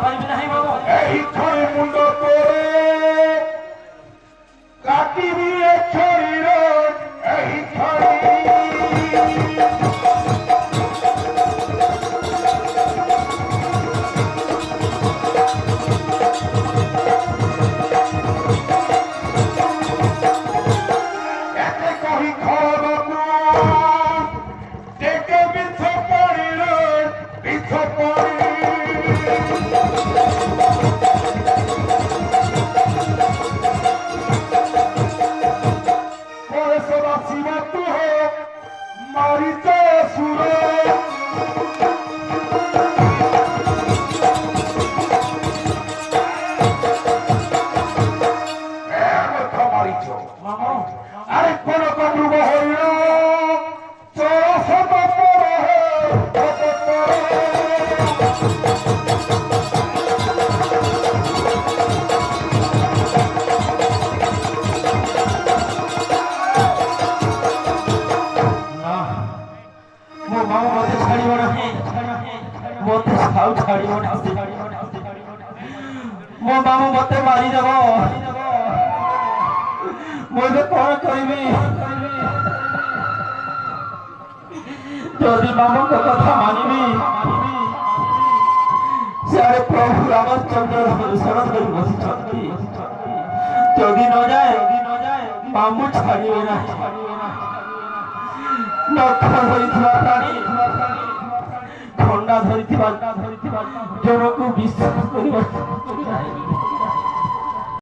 পারিবি নাই বাবু এই ছড়ি মুন্ড করে কাটিবি এ ছড়ির এই ছড়ি मो बाबू मते मारी देव मुझे कौन करी जदि बाबू को कथा मानिबी सारे प्रभु रामचंद्र शरण कर बसी जदि न जाए बाबू छाड़िबे ना नख धरिथिबा प्राणी खंडा धरिथिबा जनकु विश्वास करिबा